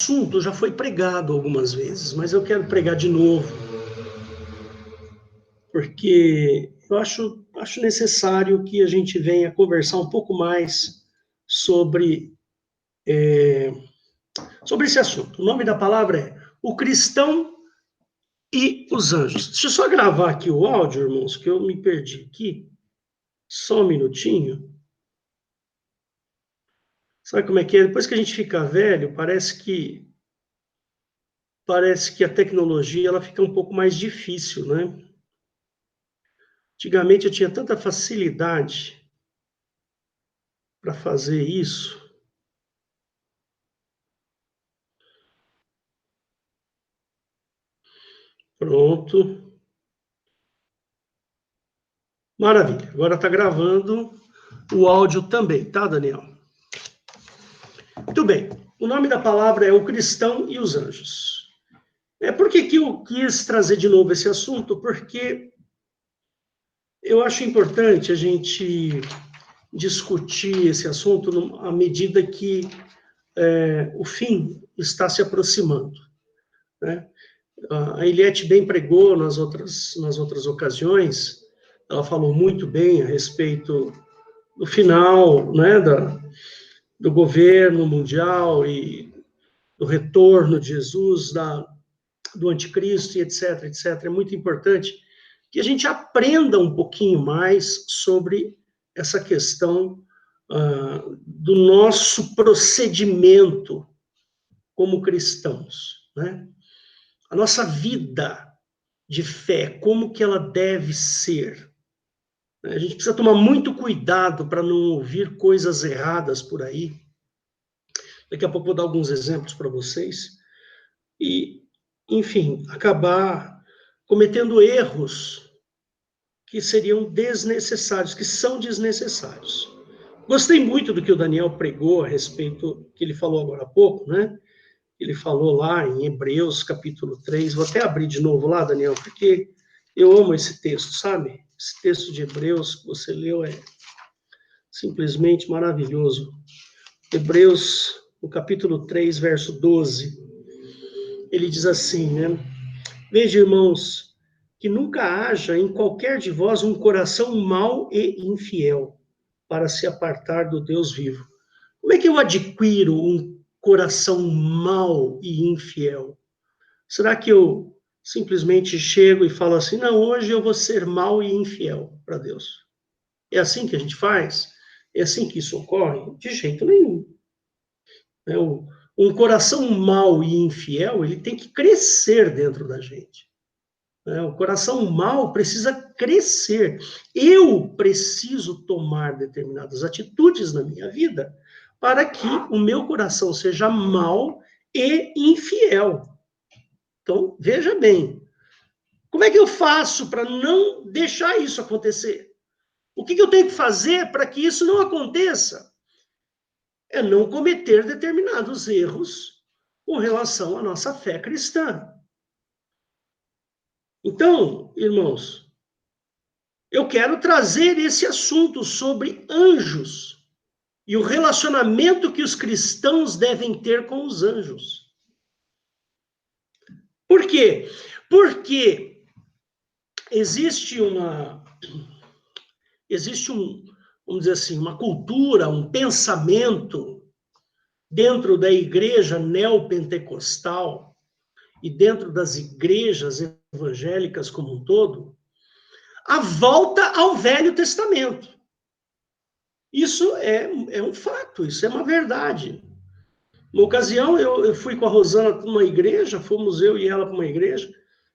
assunto já foi pregado algumas vezes, mas eu quero pregar de novo, porque eu acho necessário que a gente venha conversar um pouco mais sobre esse assunto. O nome da palavra é O Cristão e os Anjos. Deixa eu só gravar aqui o áudio, irmãos, que eu me perdi aqui. Só um minutinho. Sabe como é que é? Depois que a gente fica velho, parece que a tecnologia ela fica um pouco mais difícil, né? Antigamente eu tinha tanta facilidade para fazer isso. Pronto. Maravilha. Agora está gravando o áudio também, tá, Daniel? Muito bem. O nome da palavra é O Cristão e os Anjos. Por que eu quis trazer de novo esse assunto? Porque eu acho importante a gente discutir esse assunto à medida que o fim está se aproximando, né? A Eliette bem pregou nas outras ocasiões, ela falou muito bem a respeito do final, né, do governo mundial e do retorno de Jesus, do anticristo e etc, etc. É muito importante que a gente aprenda um pouquinho mais sobre essa questão do nosso procedimento como cristãos, né? A nossa vida de fé, como que ela deve ser. A gente precisa tomar muito cuidado para não ouvir coisas erradas por aí. Daqui a pouco eu vou dar alguns exemplos para vocês. E, enfim, acabar cometendo erros que seriam desnecessários, que são desnecessários. Gostei muito do que o Daniel pregou a respeito, que ele falou agora há pouco, né? Ele falou lá em Hebreus, capítulo 3. Vou até abrir de novo lá, Daniel, porque eu amo esse texto, sabe? Esse texto de Hebreus que você leu é simplesmente maravilhoso. Hebreus, no capítulo 3, verso 12, ele diz assim, né? Veja, irmãos, que nunca haja em qualquer de vós um coração mau e infiel para se apartar do Deus vivo. Como é que eu adquiro um coração mau e infiel? Será que eu simplesmente chego e falo assim, não, hoje eu vou ser mau e infiel para Deus? É assim que a gente faz? É assim que isso ocorre? De jeito nenhum. Um coração mau e infiel, ele tem que crescer dentro da gente. O coração mau precisa crescer. Eu preciso tomar determinadas atitudes na minha vida para que o meu coração seja mau e infiel. Então, veja bem, como é que eu faço para não deixar isso acontecer? O que eu tenho que fazer para que isso não aconteça? É não cometer determinados erros com relação à nossa fé cristã. Então, irmãos, eu quero trazer esse assunto sobre anjos e o relacionamento que os cristãos devem ter com os anjos. Por quê? Porque existe vamos dizer assim, uma cultura, um pensamento dentro da igreja neopentecostal e dentro das igrejas evangélicas como um todo, a volta ao Velho Testamento. Isso é um fato, isso é uma verdade. Uma ocasião, eu fui com a Rosana para uma igreja, fomos eu e ela para uma igreja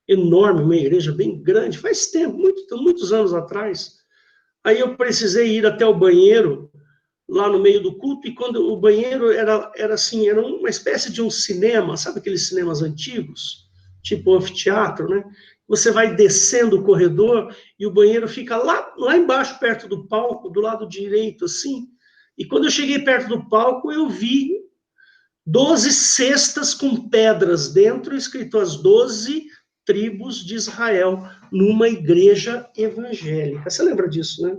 enorme, uma igreja bem grande, faz tempo, muitos anos atrás. Aí eu precisei ir até o banheiro, lá no meio do culto, e quando o banheiro era assim, era uma espécie de um cinema, sabe aqueles cinemas antigos? Tipo anfiteatro, né? Você vai descendo o corredor e o banheiro fica lá embaixo, perto do palco, do lado direito, assim. E quando eu cheguei perto do palco, eu vi 12 cestas com pedras dentro, escrito as 12 tribos de Israel, numa igreja evangélica. Você lembra disso, né?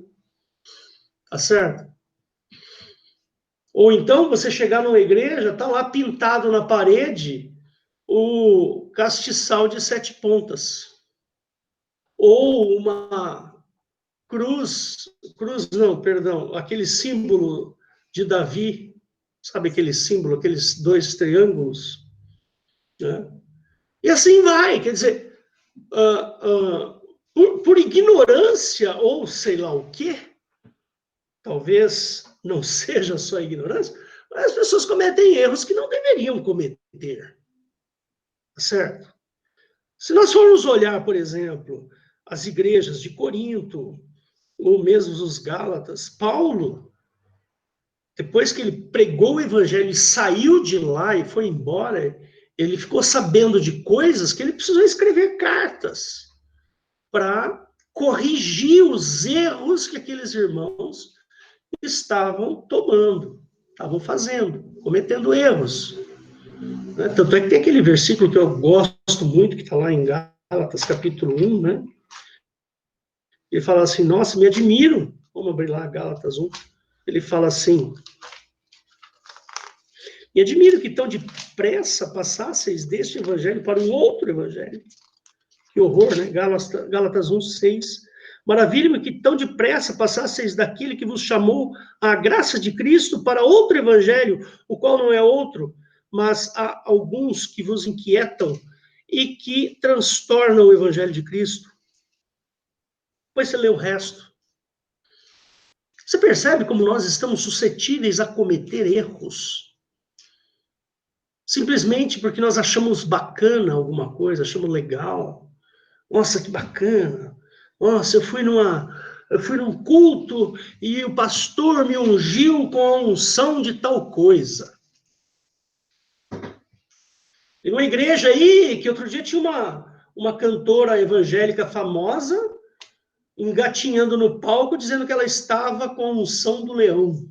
Tá certo? Ou então você chegar numa igreja, está lá pintado na parede o castiçal de 7 pontas. Ou uma cruz não, perdão, aquele símbolo de Davi, sabe aquele símbolo, aqueles 2 triângulos? Né? E assim vai, quer dizer, por ignorância ou sei lá o quê, talvez não seja só ignorância, mas as pessoas cometem erros que não deveriam cometer. Certo? Se nós formos olhar, por exemplo, as igrejas de Corinto, ou mesmo os Gálatas, Paulo, depois que ele pregou o evangelho e saiu de lá e foi embora, ele ficou sabendo de coisas que ele precisou escrever cartas para corrigir os erros que aqueles irmãos estavam tomando, estavam fazendo, cometendo erros. Tanto é que tem aquele versículo que eu gosto muito, que está lá em Gálatas, capítulo 1, né? Ele fala assim, nossa, me admiro. Vamos abrir lá, Gálatas 1. Ele fala assim, me admiro que tão depressa passasseis deste evangelho para um outro evangelho. Que horror, né? Gálatas 1, 6. Maravilha-me que tão depressa passasseis daquele que vos chamou à graça de Cristo para outro evangelho, o qual não é outro, mas há alguns que vos inquietam e que transtornam o evangelho de Cristo. Depois você lê o resto. Você percebe como nós estamos suscetíveis a cometer erros? Simplesmente porque nós achamos bacana alguma coisa, achamos legal. Nossa, que bacana. Nossa, eu fui num culto e o pastor me ungiu com a unção de tal coisa. Tem uma igreja aí que outro dia tinha uma cantora evangélica famosa engatinhando no palco, dizendo que ela estava com a unção do leão.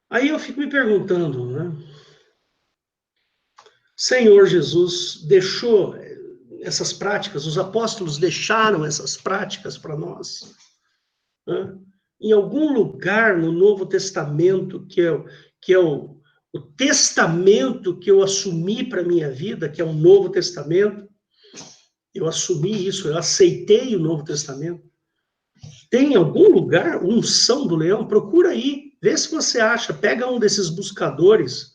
Aí eu fico me perguntando, né? Senhor Jesus deixou essas práticas, os apóstolos deixaram essas práticas para nós. Né? Em algum lugar no Novo Testamento, que é o testamento que eu assumi para a minha vida, que é o Novo Testamento, eu assumi isso, eu aceitei o Novo Testamento. Tem em algum lugar unção do leão? Procura aí, vê se você acha. Pega um desses buscadores,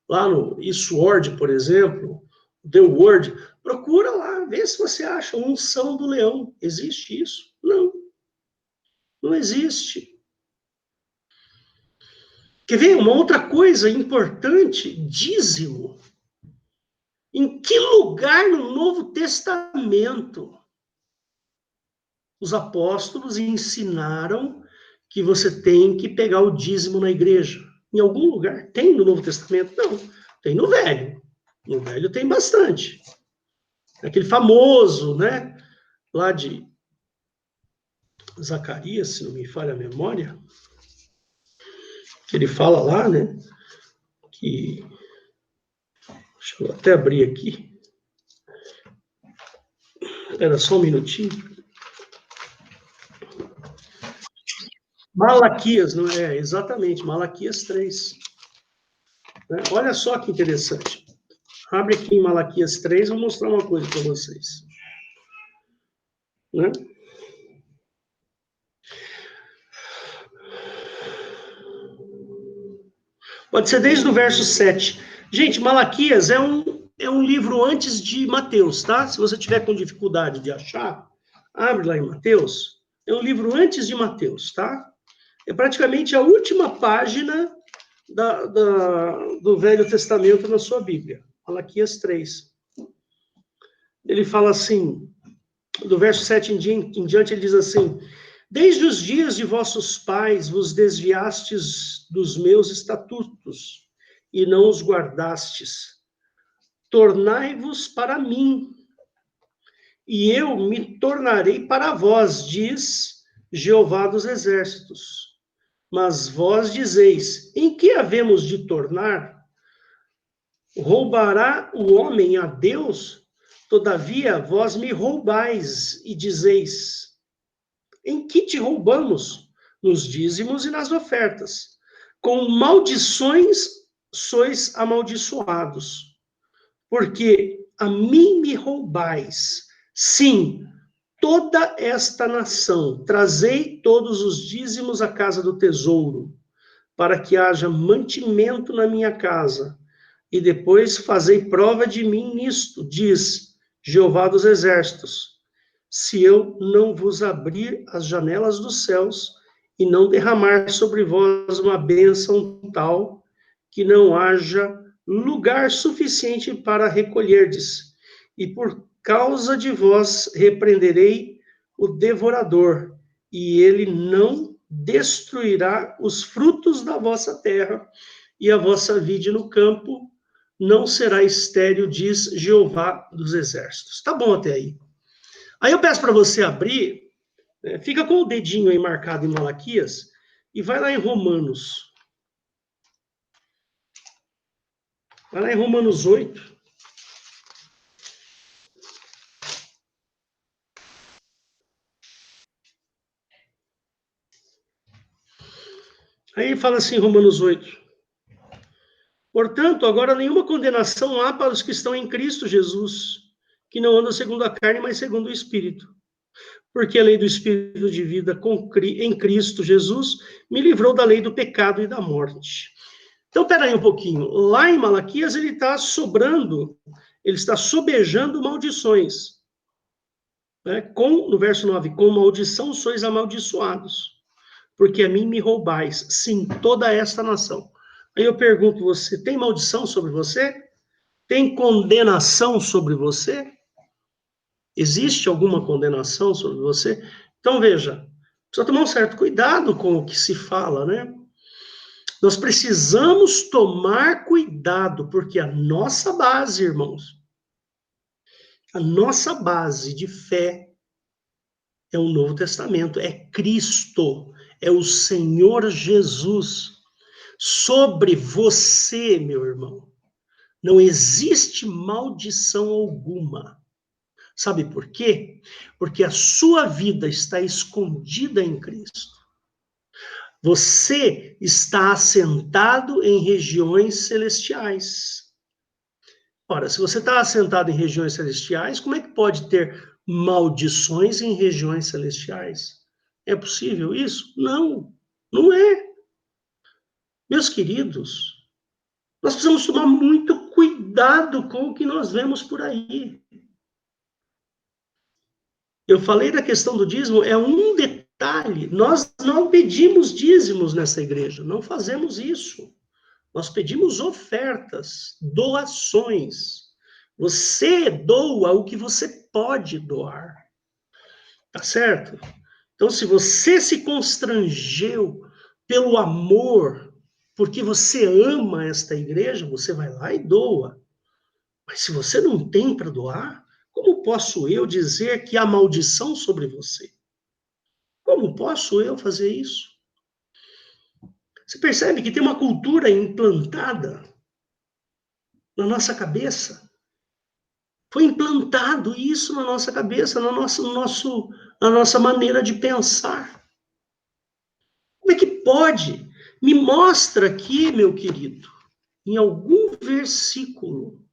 lá no eSword, por exemplo, The Word, procura lá, vê se você acha unção do leão. Existe isso? Não. Não existe. Quer ver uma outra coisa importante? Dízimo. Em que lugar no Novo Testamento os apóstolos ensinaram que você tem que pegar o dízimo na igreja? Em algum lugar? Tem no Novo Testamento? Não. Tem no Velho. No Velho tem bastante. Aquele famoso, né? Lá de Zacarias, se não me falha a memória, que ele fala lá, né? Que... Deixa eu até abrir aqui. Espera só um minutinho. Malaquias, não é? Exatamente, Malaquias 3. Né? Olha só que interessante. Abre aqui em Malaquias 3, vou mostrar uma coisa para vocês. Né? Pode ser desde o verso 7. Gente, Malaquias é um livro antes de Mateus, tá? Se você tiver com dificuldade de achar, abre lá em Mateus. É um livro antes de Mateus, tá? É praticamente a última página do Velho Testamento na sua Bíblia. Malaquias 3. Ele fala assim, do verso 7 em diante, ele diz assim: desde os dias de vossos pais vos desviastes dos meus estatutos e não os guardastes. Tornai-vos para mim, e eu me tornarei para vós, diz Jeová dos exércitos. Mas vós dizeis, em que havemos de tornar? Roubará o homem a Deus? Todavia, vós me roubais e dizeis, em que te roubamos? nos dízimos e nas ofertas. Com maldições sois amaldiçoados, porque a mim me roubais. Sim, toda esta nação, trazei todos os dízimos à casa do tesouro, para que haja mantimento na minha casa, e depois fazei prova de mim nisto, diz Jeová dos Exércitos, se eu não vos abrir as janelas dos céus e não derramar sobre vós uma bênção tal que não haja lugar suficiente para recolherdes, e por causa de vós repreenderei o devorador, e ele não destruirá os frutos da vossa terra, e a vossa vide no campo não será estéril, diz Jeová dos Exércitos. Tá bom até aí. Aí eu peço para você abrir, fica com o dedinho aí marcado em Malaquias, e vai lá em Romanos. Vai lá em Romanos 8. Aí fala assim, Romanos 8. Portanto, agora nenhuma condenação há para os que estão em Cristo Jesus, que não andam segundo a carne, mas segundo o Espírito. Porque a lei do Espírito de vida em Cristo Jesus me livrou da lei do pecado e da morte. Então, peraí um pouquinho. Lá em Malaquias, ele está sobejando maldições. Né? No verso 9, com maldição sois amaldiçoados, porque a mim me roubais, sim, toda esta nação. Aí eu pergunto você, tem maldição sobre você? Tem condenação sobre você? Existe alguma condenação sobre você? Então, veja, precisa tomar um certo cuidado com o que se fala, né? Nós precisamos tomar cuidado, porque a nossa base, irmãos, a nossa base de fé é o Novo Testamento, é Cristo, é o Senhor Jesus. Sobre você, meu irmão, não existe maldição alguma. Sabe por quê? Porque a sua vida está escondida em Cristo. Você está assentado em regiões celestiais. Ora, se você está assentado em regiões celestiais, como é que pode ter maldições em regiões celestiais? É possível isso? Não, não é. Meus queridos, nós precisamos tomar muito cuidado com o que nós vemos por aí. Eu falei da questão do dízimo, é um detalhe. Nós não pedimos dízimos nessa igreja, não fazemos isso. Nós pedimos ofertas, doações. Você doa o que você pode doar. Tá certo? Então, se você se constrangeu pelo amor, porque você ama esta igreja, você vai lá e doa. Mas se você não tem para doar, como posso eu dizer que há maldição sobre você? Como posso eu fazer isso? Você percebe que tem uma cultura implantada na nossa cabeça. Foi implantado isso na nossa cabeça, na nossa maneira de pensar. Como é que pode? Me mostra aqui, meu querido, em algum versículo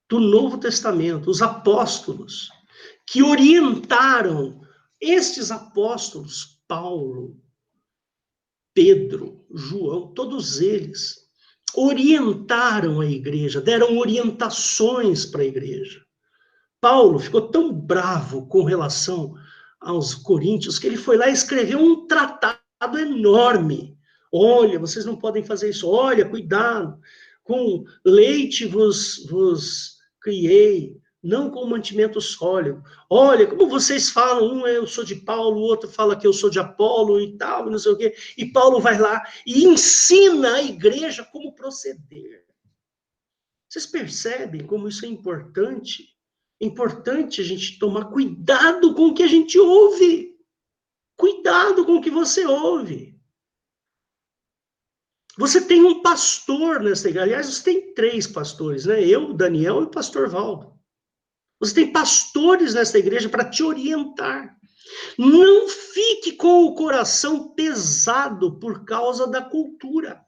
do Novo Testamento, os apóstolos, que orientaram estes apóstolos, Paulo, Pedro, João, todos eles, orientaram a igreja, deram orientações para a igreja. Paulo ficou tão bravo com relação aos coríntios que ele foi lá e escreveu um tratado enorme. Olha, vocês não podem fazer isso. Olha, cuidado. Com leite vos criei, não com mantimento sólido. Olha, como vocês falam, eu sou de Paulo, o outro fala que eu sou de Apolo e tal, não sei o quê. E Paulo vai lá e ensina a igreja como proceder. Vocês percebem como isso é importante? É importante a gente tomar cuidado com o que a gente ouve. Cuidado com o que você ouve. Você tem um pastor nessa igreja. Aliás, você tem 3 pastores, né? Eu, Daniel e o pastor Valdo. Você tem pastores nessa igreja para te orientar. Não fique com o coração pesado por causa da cultura.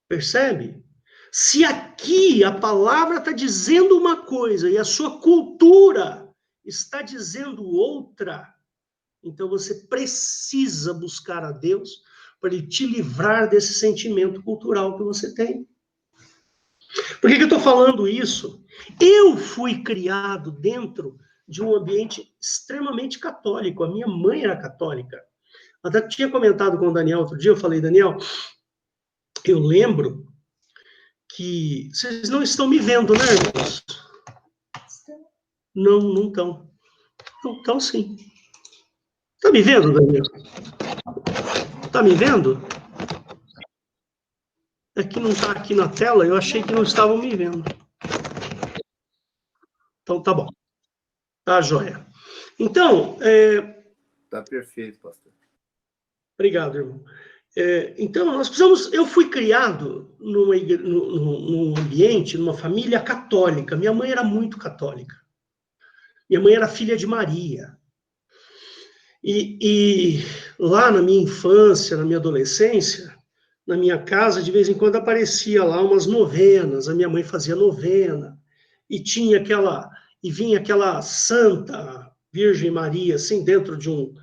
Percebe? Se aqui a palavra está dizendo uma coisa e a sua cultura está dizendo outra, então você precisa buscar a Deus para ele te livrar desse sentimento cultural que você tem. Por que eu estou falando isso? Eu fui criado dentro de um ambiente extremamente católico. A minha mãe era católica. Até tinha comentado com o Daniel outro dia, eu falei, Daniel, eu lembro que vocês não estão me vendo, né, irmãos? Não, não estão. Não estão sim. Está me vendo, Daniel? Está me vendo? É que não está aqui na tela, eu achei que não estavam me vendo. Então, tá bom. Tá, joia. Então, Tá perfeito, pastor. Obrigado, irmão. Então, nós precisamos... Eu fui criado num ambiente, numa família católica. Minha mãe era muito católica. Minha mãe era filha de Maria. E lá na minha infância, na minha adolescência, na minha casa, de vez em quando aparecia lá umas novenas. A minha mãe fazia novena. E tinha aquela... E vinha aquela Santa Virgem Maria, assim, dentro de um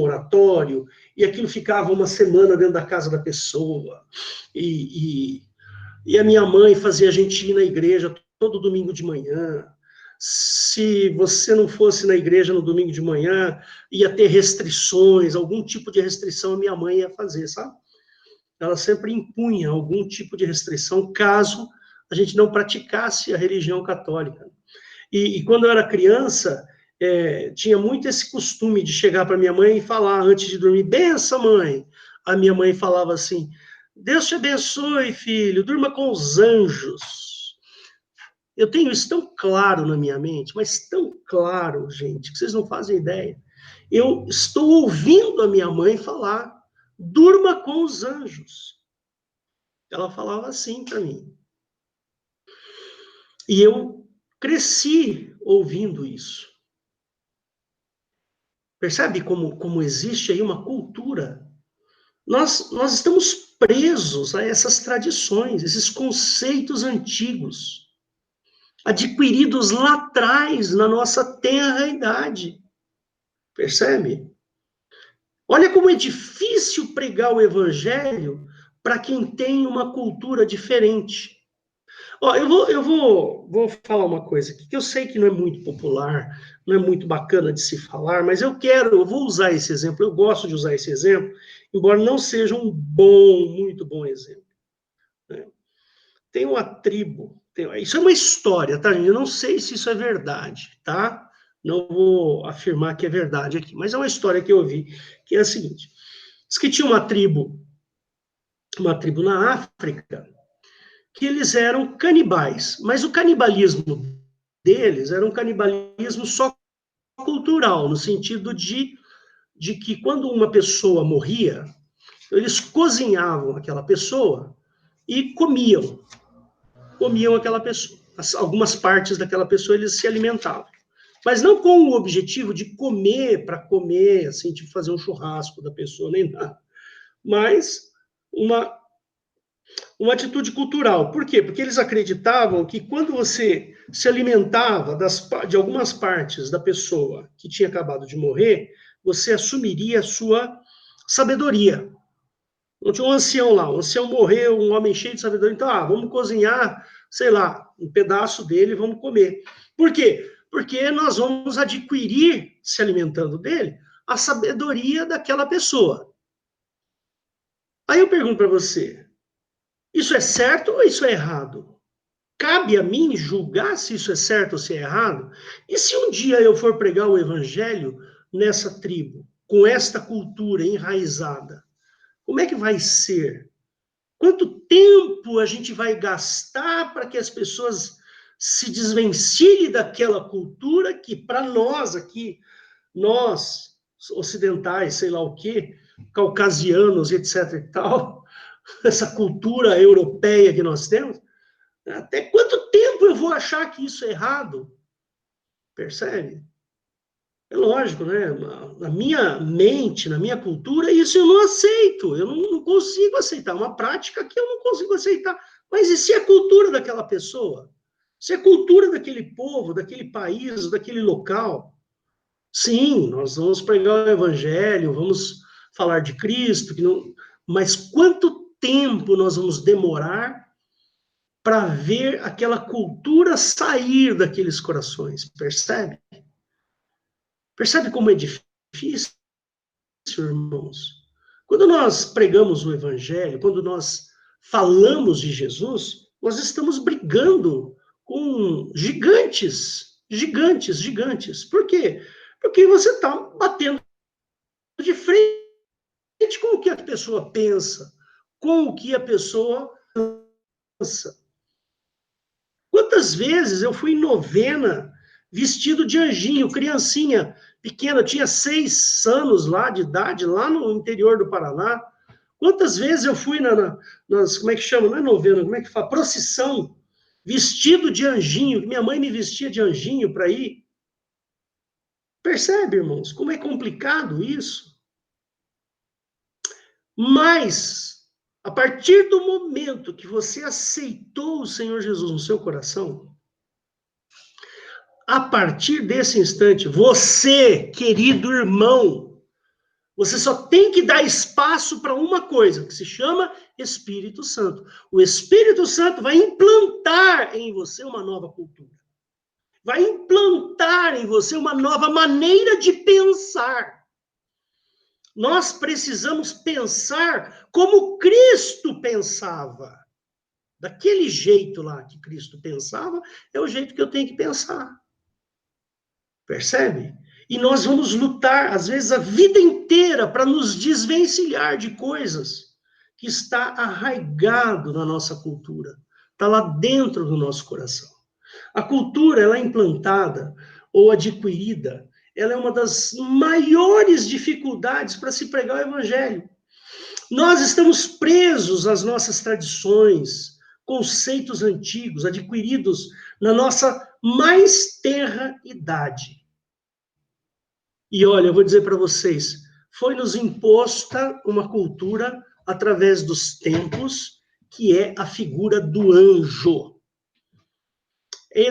oratório, e aquilo ficava uma semana dentro da casa da pessoa, e a minha mãe fazia a gente ir na igreja todo domingo de manhã. Se você não fosse na igreja no domingo de manhã, ia ter restrições, algum tipo de restrição a minha mãe ia fazer, sabe? Ela sempre impunha algum tipo de restrição caso a gente não praticasse a religião católica. E quando eu era criança, tinha muito esse costume de chegar para minha mãe e falar antes de dormir, benção, mãe. A minha mãe falava assim, Deus te abençoe, filho, durma com os anjos. Eu tenho isso tão claro na minha mente, mas tão claro, gente, que vocês não fazem ideia. Eu estou ouvindo a minha mãe falar, durma com os anjos. Ela falava assim para mim. E eu cresci ouvindo isso. Percebe como existe aí uma cultura? Nós estamos presos a essas tradições, esses conceitos antigos, adquiridos lá atrás, na nossa tenra idade. Percebe? Olha como é difícil pregar o evangelho para quem tem uma cultura diferente. Ó, eu vou falar uma coisa aqui, que eu sei que não é muito popular, não é muito bacana de se falar, mas eu vou usar esse exemplo, eu gosto de usar esse exemplo, embora não seja um muito bom exemplo. Né? Tem uma tribo, isso é uma história, tá, gente? Eu não sei se isso é verdade, tá? Não vou afirmar que é verdade aqui, mas é uma história que eu ouvi, que é a seguinte, diz que tinha uma tribo na África, que eles eram canibais, mas o canibalismo deles era um canibalismo só cultural, no sentido de que quando uma pessoa morria, eles cozinhavam aquela pessoa e comiam aquela pessoa. Algumas partes daquela pessoa eles se alimentavam. Mas não com o objetivo de comer para comer, assim, tipo fazer um churrasco da pessoa, nem nada. Mas uma atitude cultural. Por quê? Porque eles acreditavam que quando você se alimentava de algumas partes da pessoa que tinha acabado de morrer, você assumiria a sua sabedoria. Não tinha um ancião lá, o ancião morreu, um homem cheio de sabedoria, então, vamos cozinhar, sei lá, um pedaço dele e vamos comer. Por quê? Porque nós vamos adquirir, se alimentando dele, a sabedoria daquela pessoa. Aí eu pergunto para você, isso é certo ou isso é errado? Cabe a mim julgar se isso é certo ou se é errado? E se um dia eu for pregar o evangelho nessa tribo, com esta cultura enraizada, como é que vai ser? Quanto tempo a gente vai gastar para que as pessoas se desvencilhem daquela cultura que, para nós aqui, nós ocidentais, sei lá o quê, caucasianos, etc. e tal, essa cultura europeia que nós temos, até quanto tempo eu vou achar que isso é errado? Percebe? É lógico, né? Na minha mente, na minha cultura, isso eu não aceito. Eu não consigo aceitar. Uma prática que eu não consigo aceitar. Mas e se é a cultura daquela pessoa? Se é a cultura daquele povo, daquele país, daquele local? Sim, nós vamos pregar o evangelho, vamos falar de Cristo, mas quanto tempo nós vamos demorar para ver aquela cultura sair daqueles corações? Percebe? Percebe como é difícil, irmãos? Quando nós pregamos o evangelho, quando nós falamos de Jesus, nós estamos brigando com gigantes, gigantes, gigantes. Por quê? Porque você está batendo de frente com o que a pessoa pensa, com o que a pessoa pensa. Quantas vezes eu fui em novena vestido de anjinho, criancinha pequena, tinha 6 anos lá de idade, lá no interior do Paraná. Quantas vezes eu fui nas, como é que chama? Não é novena, como é que fala? Procissão, vestido de anjinho, minha mãe me vestia de anjinho para ir. Percebe, irmãos, como é complicado isso? Mas, a partir do momento que você aceitou o Senhor Jesus no seu coração, a partir desse instante, você, querido irmão, você só tem que dar espaço para uma coisa, que se chama Espírito Santo. O Espírito Santo vai implantar em você uma nova cultura. Vai implantar em você uma nova maneira de pensar. Nós precisamos pensar como Cristo pensava. Daquele jeito lá que Cristo pensava, é o jeito que eu tenho que pensar. Percebe? E nós vamos lutar, às vezes, a vida inteira para nos desvencilhar de coisas que está arraigado na nossa cultura. Está lá dentro do nosso coração. A cultura, ela é implantada ou adquirida, ela é uma das maiores dificuldades para se pregar o evangelho. Nós estamos presos às nossas tradições, conceitos antigos, adquiridos na nossa mais tenra idade. E olha, eu vou dizer para vocês, foi nos imposta uma cultura através dos tempos, que é a figura do anjo. É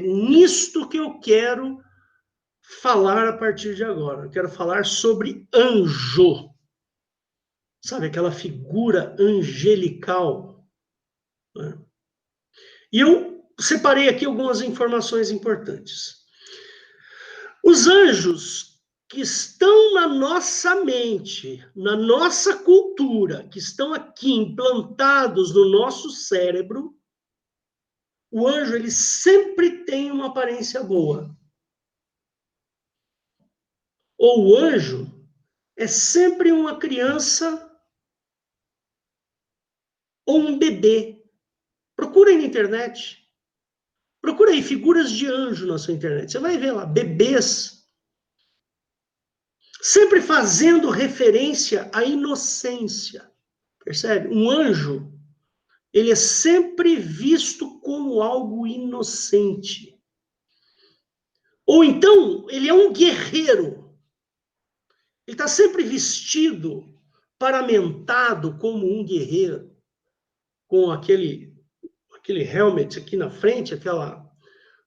nisto que eu quero falar a partir de agora. Eu quero falar sobre anjo. Sabe, aquela figura angelical. Né? E eu separei aqui algumas informações importantes. Os anjos que estão na nossa mente, na nossa cultura, que estão aqui implantados no nosso cérebro, o anjo, ele sempre tem uma aparência boa. Ou o anjo é sempre uma criança ou um bebê. Procura aí na internet. Procura aí figuras de anjo na sua internet. Você vai ver lá, bebês. Sempre fazendo referência à inocência. Percebe? Um anjo, ele é sempre visto como algo inocente. Ou então, ele é um guerreiro. Ele está sempre vestido, paramentado como um guerreiro. Com aquele helmet aqui na frente,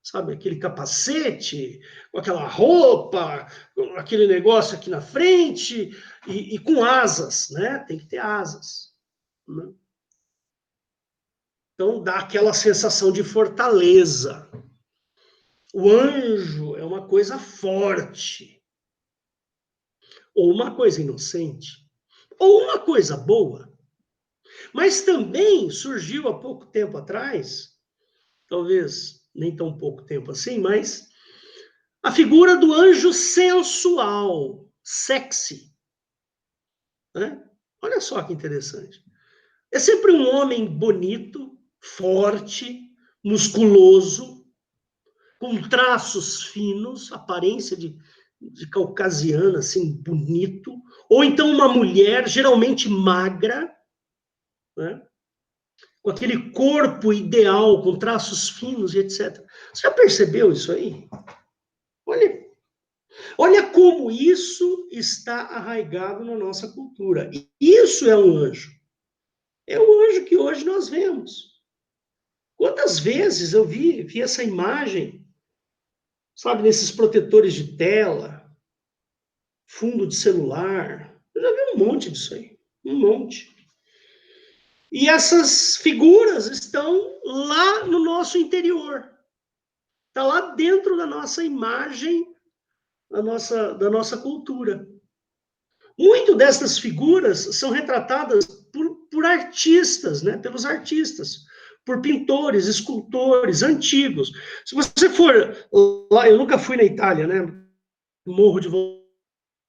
sabe, aquele capacete, com aquela roupa, com aquele negócio aqui na frente, e com asas, né? Tem que ter asas. Né? Então, dá aquela sensação de fortaleza. O anjo é uma coisa forte, ou uma coisa inocente, ou uma coisa boa. Mas também surgiu há pouco tempo atrás, talvez nem tão pouco tempo assim, mas a figura do anjo sensual, sexy. Né? Olha só que interessante. É sempre um homem bonito, forte, musculoso, com traços finos, aparência de caucasiana, assim, bonito. Ou então uma mulher, geralmente magra, né? Com aquele corpo ideal, com traços finos e etc. Você já percebeu isso aí? Olha, Olha como isso está arraigado na nossa cultura. E isso é um anjo. É o anjo que hoje nós vemos. Quantas vezes eu vi essa imagem, sabe, nesses protetores de tela, fundo de celular. Eu já vi um monte disso aí. Um monte. E essas figuras estão lá no nosso interior. Está lá dentro da nossa imagem, da nossa cultura. Muito dessas figuras são retratadas por artistas, né? Pelos artistas, por pintores, escultores antigos. Se você for lá, eu nunca fui na Itália, né? Morro de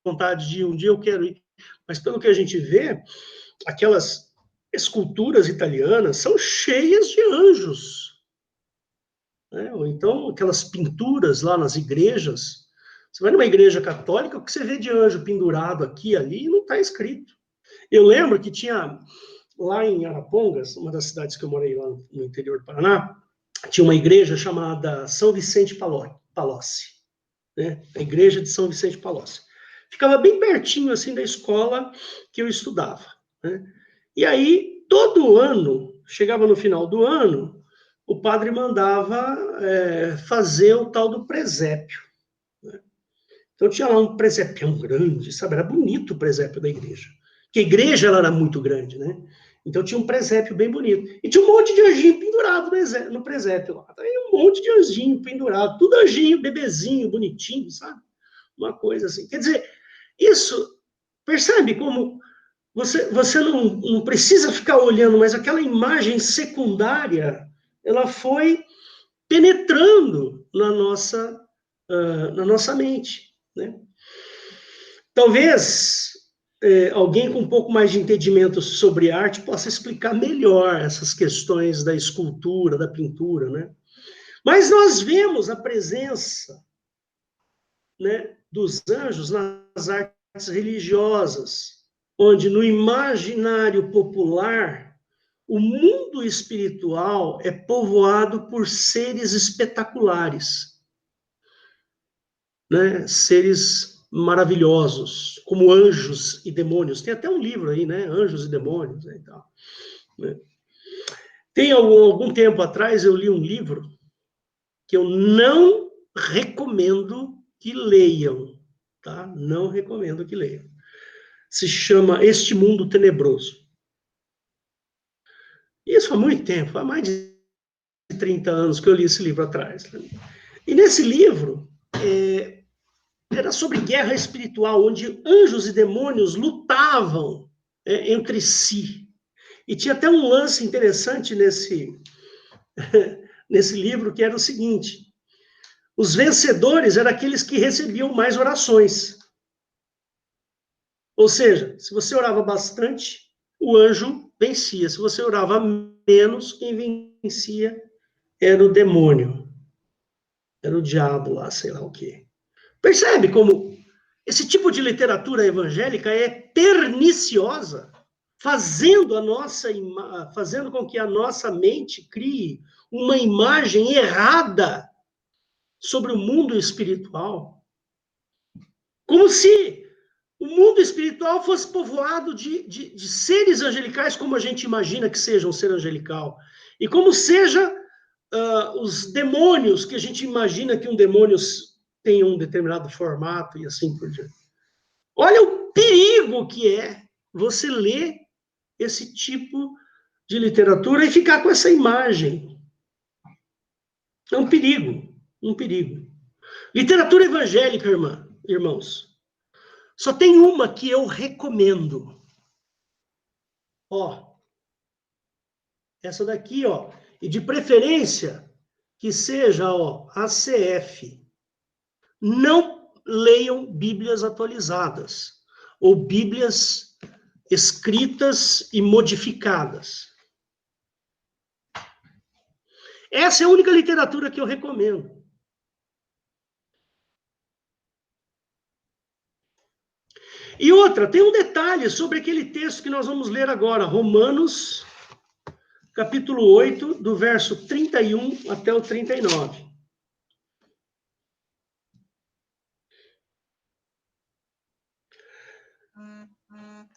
vontade de ir, um dia eu quero ir. Mas pelo que a gente vê, aquelas esculturas italianas são cheias de anjos. Né? Ou então, aquelas pinturas lá nas igrejas. Você vai numa igreja católica, o que você vê de anjo pendurado aqui e ali não está escrito. Eu lembro que tinha, lá em Arapongas, uma das cidades que eu morei lá no interior do Paraná, tinha uma igreja chamada São Vicente Palocci, né? A igreja de São Vicente Palocci. Ficava bem pertinho, assim, da escola que eu estudava, né? E aí, todo ano, chegava no final do ano, o padre mandava fazer o tal do presépio, né? Então tinha lá um presépião grande, sabe? Era bonito o presépio da igreja. Porque a igreja ela era muito grande, né? Então tinha um presépio bem bonito. E tinha um monte de anjinho pendurado no presépio lá. Aí um monte de anjinho pendurado, tudo anjinho, bebezinho, bonitinho, sabe? Uma coisa assim. Quer dizer, isso, percebe como você não precisa ficar olhando, mas aquela imagem secundária, ela foi penetrando na nossa mente, né? Talvez alguém com um pouco mais de entendimento sobre arte possa explicar melhor essas questões da escultura, da pintura, né? Mas nós vemos a presença, né, dos anjos nas artes religiosas, onde no imaginário popular o mundo espiritual é povoado por seres espetaculares, né? Seres maravilhosos, como anjos e demônios. Tem até um livro aí, né? Anjos e Demônios, né, e tal, né? Tem algum tempo atrás eu li um livro que eu não recomendo que leiam, tá? Não recomendo que leiam. Se chama Este Mundo Tenebroso. Isso há muito tempo, há mais de 30 anos que eu li esse livro atrás, né? E nesse livro, era sobre guerra espiritual, onde anjos e demônios lutavam entre si. E tinha até um lance interessante nesse livro, que era o seguinte: os vencedores eram aqueles que recebiam mais orações. Ou seja, se você orava bastante, o anjo vencia. Se você orava menos, quem vencia era o demônio. Era o diabo lá, sei lá o quê. Percebe como esse tipo de literatura evangélica é perniciosa, fazendo com que a nossa mente crie uma imagem errada sobre o mundo espiritual. Como se o mundo espiritual fosse povoado de seres angelicais, como a gente imagina que seja um ser angelical. E como seja os demônios, que a gente imagina que um demônio tem um determinado formato e assim por diante. Olha o perigo que é você ler esse tipo de literatura e ficar com essa imagem. É um perigo, um perigo. Literatura evangélica, irmãos, só tem uma que eu recomendo. Ó, essa daqui, ó, e de preferência que seja, ó, ACF. Não leiam Bíblias atualizadas ou Bíblias escritas e modificadas. Essa é a única literatura que eu recomendo. E outra, tem um detalhe sobre aquele texto que nós vamos ler agora, Romanos, capítulo 8, do verso 31 até o 39.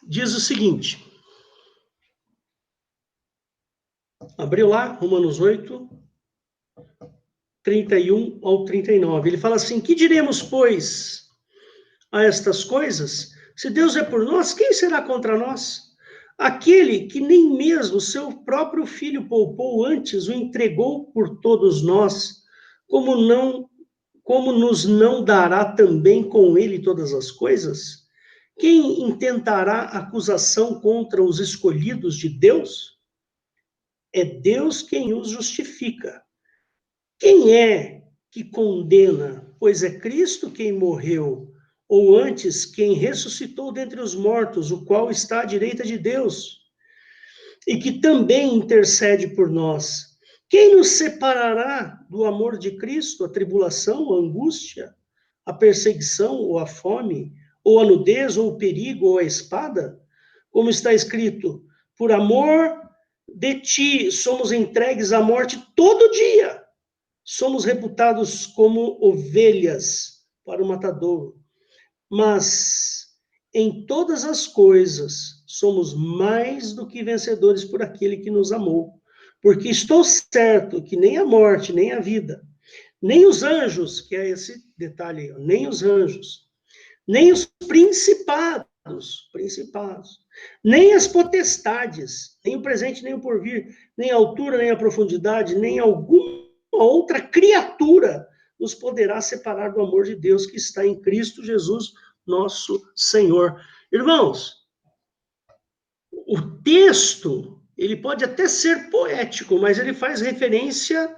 diz o seguinte. Abriu lá, Romanos 8, 31 ao 39. Ele fala assim, que diremos, pois, a estas coisas? Se Deus é por nós, quem será contra nós? Aquele que nem mesmo seu próprio filho poupou, antes o entregou por todos nós, como nos não dará também com ele todas as coisas? Quem intentará acusação contra os escolhidos de Deus? É Deus quem os justifica. Quem é que condena? Pois é Cristo quem morreu, ou antes, quem ressuscitou dentre os mortos, o qual está à direita de Deus, e que também intercede por nós. Quem nos separará do amor de Cristo? A tribulação, a angústia, a perseguição, ou a fome, ou a nudez, ou o perigo, ou a espada? Como está escrito, por amor de ti somos entregues à morte todo dia. Somos reputados como ovelhas para o matadouro. Mas em todas as coisas somos mais do que vencedores por aquele que nos amou. Porque estou certo que nem a morte, nem a vida, nem os anjos, que é esse detalhe aí, nem os anjos, nem os principados, nem as potestades, nem o presente, nem o porvir, nem a altura, nem a profundidade, nem alguma outra criatura nos poderá separar do amor de Deus que está em Cristo Jesus, nosso Senhor. Irmãos, o texto, ele pode até ser poético, mas ele faz referência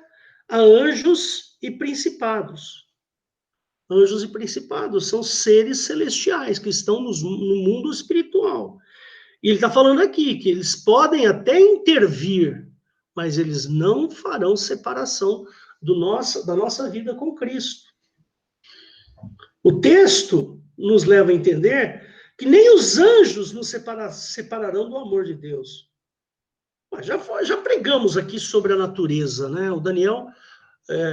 a anjos e principados. Anjos e principados são seres celestiais que estão no mundo espiritual. E ele está falando aqui que eles podem até intervir, mas eles não farão separação da nossa vida com Cristo. O texto nos leva a entender que nem os anjos nos separarão do amor de Deus. Mas já pregamos aqui sobre a natureza, né? O Daniel,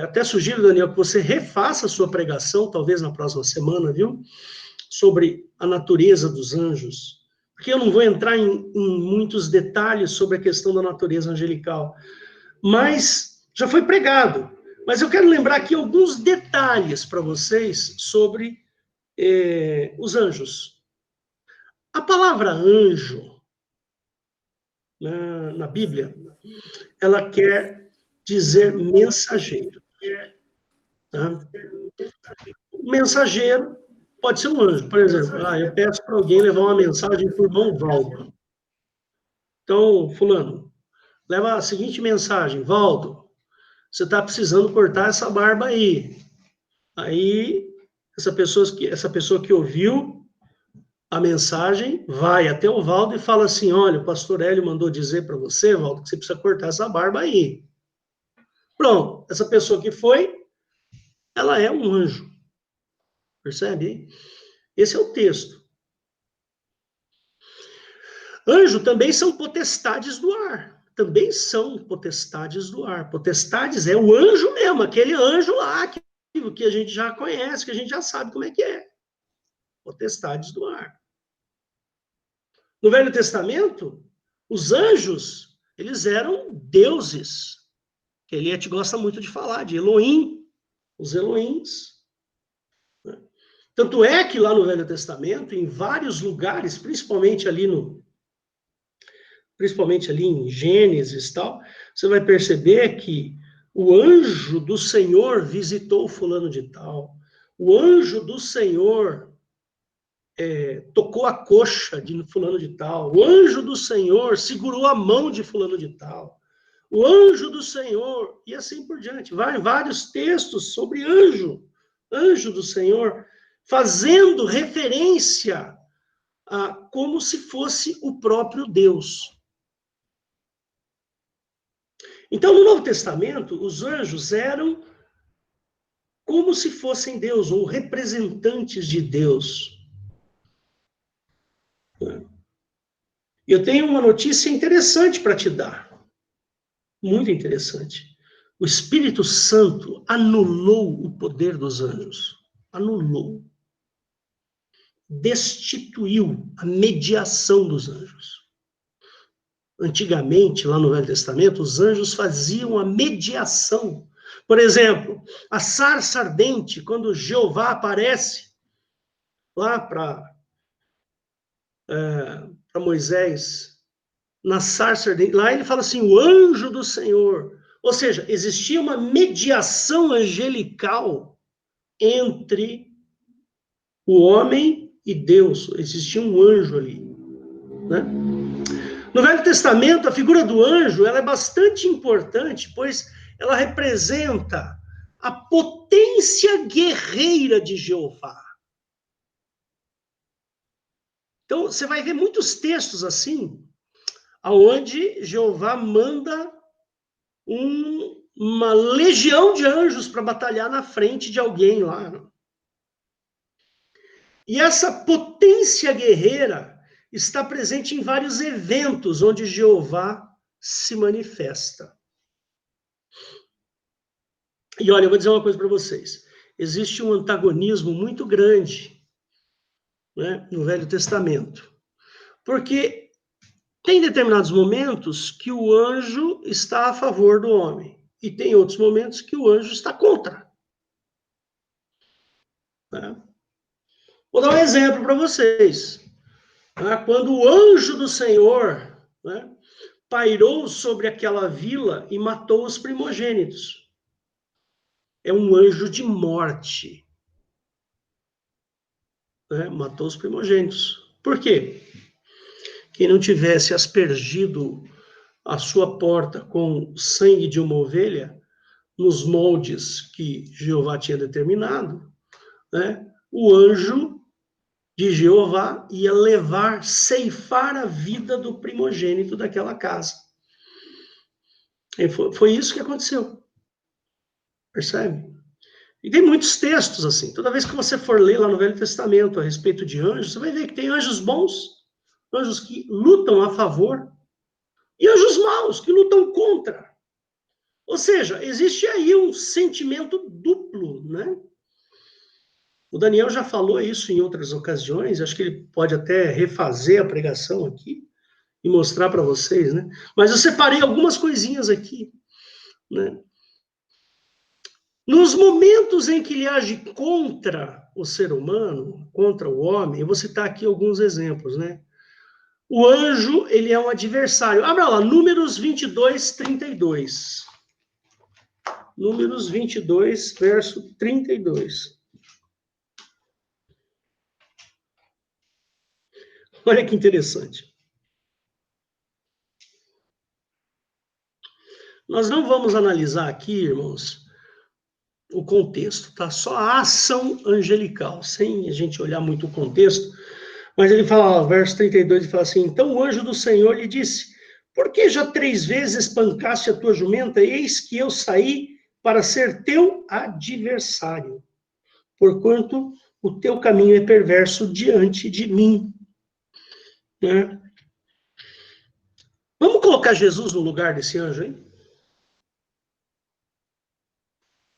até sugiro, Daniel, que você refaça a sua pregação, talvez na próxima semana, viu? Sobre a natureza dos anjos. Porque eu não vou entrar em muitos detalhes sobre a questão da natureza angelical. Mas já foi pregado. Mas eu quero lembrar aqui alguns detalhes para vocês sobre os anjos. A palavra anjo, na Bíblia, ela quer dizer mensageiro. Tá? O mensageiro pode ser um anjo. Por exemplo, eu peço para alguém levar uma mensagem para o irmão Valdo. Então, fulano, leva a seguinte mensagem: Valdo, você está precisando cortar essa barba aí. Aí, essa pessoa que ouviu a mensagem vai até o Valdo e fala assim: olha, o pastor Hélio mandou dizer para você, Valdo, que você precisa cortar essa barba aí. Pronto, essa pessoa que foi, ela é um anjo. Percebe? Esse é o texto. Anjo também são potestades do ar. Também são potestades do ar. Potestades é o anjo mesmo, aquele anjo lá que a gente já conhece, que a gente já sabe como é que é. Potestades do ar. No Velho Testamento, os anjos, eles eram deuses. Que Eliette gosta muito de falar, de Elohim, os Elohims. Tanto é que lá no Velho Testamento, em vários lugares, principalmente ali em Gênesis e tal, você vai perceber que o anjo do Senhor visitou fulano de tal. O anjo do Senhor tocou a coxa de fulano de tal. O anjo do Senhor segurou a mão de fulano de tal. O anjo do Senhor, e assim por diante. Vai vários textos sobre anjo do Senhor, fazendo referência a como se fosse o próprio Deus. Então, no Novo Testamento, os anjos eram como se fossem Deus, ou representantes de Deus. Eu tenho uma notícia interessante para te dar. Muito interessante. O Espírito Santo anulou o poder dos anjos. Anulou. destituiu a mediação dos anjos. Antigamente, lá no Velho Testamento, os anjos faziam a mediação. Por exemplo, a sarça ardente, quando Jeová aparece lá para Moisés, na sarça ardente, lá ele fala assim, o anjo do Senhor. Ou seja, existia uma mediação angelical entre o homem e Deus. Existia um anjo ali, né? No Velho Testamento, a figura do anjo ela é bastante importante, pois ela representa a potência guerreira de Jeová. Então, você vai ver muitos textos assim, onde Jeová manda uma legião de anjos para batalhar na frente de alguém lá. E essa potência guerreira está presente em vários eventos onde Jeová se manifesta. E olha, eu vou dizer uma coisa para vocês. Existe um antagonismo muito grande, né, no Velho Testamento. Porque tem determinados momentos que o anjo está a favor do homem. E tem outros momentos que o anjo está contra. Né? Vou dar um exemplo para vocês. Quando o anjo do Senhor, né, pairou sobre aquela vila e matou os primogênitos. É um anjo de morte. Né? Matou os primogênitos. Por quê? Quem não tivesse aspergido a sua porta com sangue de uma ovelha, nos moldes que Jeová tinha determinado, né, o anjo de Jeová ia levar, ceifar a vida do primogênito daquela casa. E foi isso que aconteceu. Percebe? E tem muitos textos assim. Toda vez que você for ler lá no Velho Testamento a respeito de anjos, você vai ver que tem anjos bons, anjos que lutam a favor, e anjos maus, que lutam contra. Ou seja, existe aí um sentimento duplo, né? O Daniel já falou isso em outras ocasiões, acho que ele pode até refazer a pregação aqui e mostrar para vocês, né? Mas eu separei algumas coisinhas aqui, né? Nos momentos em que ele age contra o ser humano, contra o homem, eu vou citar aqui alguns exemplos, né? O anjo, ele é um adversário. Abra lá, Números 22, 32. Números 22, verso 32. Olha que interessante. Nós não vamos analisar aqui, irmãos, o contexto, tá? Só a ação angelical, sem a gente olhar muito o contexto. Mas ele fala, verso 32, ele fala assim, então o anjo do Senhor lhe disse, por que já 3 vezes espancaste a tua jumenta? Eis que eu saí para ser teu adversário, porquanto o teu caminho é perverso diante de mim. Né? Vamos colocar Jesus no lugar desse anjo, hein?